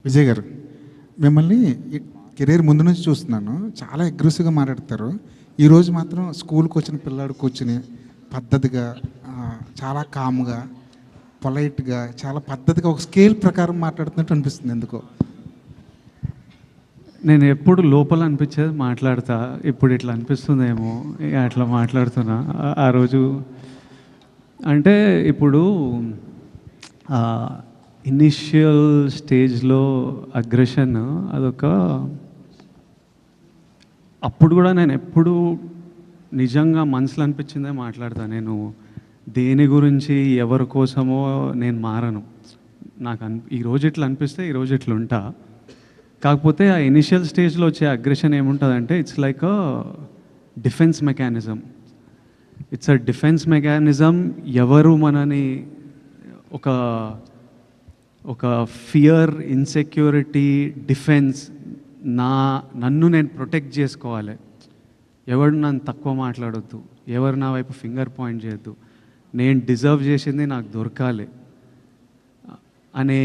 విజయ్ గారు, మిమ్మల్ని కెరీర్ ముందు నుంచి చూస్తున్నాను. చాలా అగ్రెసివ్గా మాట్లాడతారు. ఈరోజు మాత్రం స్కూల్కి వచ్చిన పిల్లాడు కూర్చుని పద్ధతిగా, చాలా కామ్గా, పొలైట్గా, చాలా పద్ధతిగా ఒక స్కేల్ ప్రకారం మాట్లాడుతున్నట్టు అనిపిస్తుంది. ఎందుకో నేను ఎప్పుడు లోపల అనిపించేది మాట్లాడతా. ఇప్పుడు ఇట్లా అనిపిస్తుందేమో అట్లా మాట్లాడుతున్నా. ఆ రోజు అంటే ఇప్పుడు ఇనిషియల్ స్టేజ్లో అగ్రెషన్ అదొక, అప్పుడు కూడా నేను ఎప్పుడు నిజంగా మనసులో అనిపించిందే మాట్లాడతా. నేను దేని గురించి ఎవరి కోసమో నేను మారను. నాకు ఈరోజు ఇట్లా అనిపిస్తే ఈరోజు ఇట్లా ఉంటా. కాకపోతే ఆ ఇనిషియల్ స్టేజ్లో వచ్చే అగ్రెషన్ ఏముంటుందంటే it's like a defence mechanism. It's a defence mechanism. ఎవరు మనని ఒక ఫియర్, ఇన్సెక్యూరిటీ, డిఫెన్స్, నన్ను నేను ప్రొటెక్ట్ చేసుకోవాలి. ఎవరు నన్ను తక్కువ మాట్లాడొద్దు, ఎవరు నా వైపు ఫింగర్ పాయింట్ చేయొద్దు, నేను డిజర్వ్ చేసింది నాకు దొరకాలి అనే,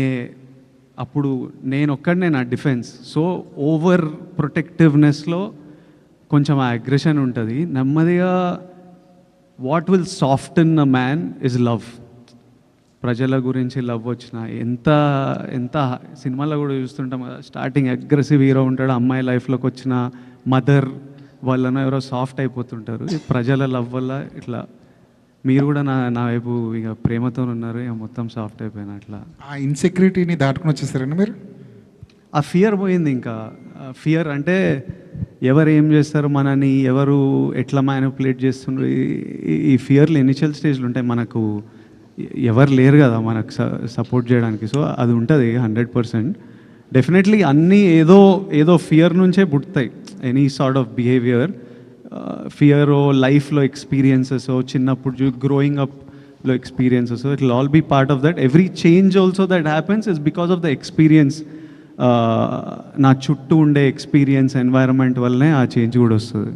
అప్పుడు నేను ఒక్కడనే నా డిఫెన్స్. సో ఓవర్ ప్రొటెక్టివ్నెస్లో కొంచెం ఆ అగ్రెషన్ ఉంటుంది. నెమ్మదిగా what will soften a man is love. ప్రజల గురించి లవ్ వచ్చిన ఎంత సినిమాలో కూడా చూస్తుంటాం కదా, స్టార్టింగ్ అగ్రెసివ్ హీరో ఉంటాడు, అమ్మాయి లైఫ్లోకి వచ్చిన మదర్ వాళ్ళను ఎవరో సాఫ్ట్ అయిపోతుంటారు. ప్రజల లవ్ వల్ల ఇట్లా మీరు కూడా నా వైపు ఇక ప్రేమతో ఉన్నారు, ఇక మొత్తం సాఫ్ట్ అయిపోయినా. అట్లా ఆ ఇన్సెక్యూరిటీని దాటుకుని వచ్చేసారండి మీరు. ఆ ఫియర్ పోయింది. ఇంకా ఫియర్ అంటే ఎవరు ఏం చేస్తారు, మనని ఎవరు ఎట్లా మ్యానిపులేట్ చేస్తుండ్రు, ఈ ఫియర్లు ఇనిషియల్ స్టేజ్లు ఉంటాయి. మనకు ఎవరు లేరు కదా మనకు సపోర్ట్ చేయడానికి. సో అది ఉంటుంది 100%. డెఫినెట్లీ అన్నీ ఏదో ఫియర్ నుంచే పుడతాయి. Any sort of behaviour, fear లైఫ్లో ఎక్స్పీరియన్సెస్, చిన్నప్పుడు గ్రోయింగ్ అప్లో experiences, it will all be part of that. Every change also that happens is because of the experience. నా చుట్టూ ఉండే ఎక్స్పీరియన్స్, ఎన్వైరన్మెంట్ వల్లనే ఆ చేంజ్ కూడా వస్తుంది.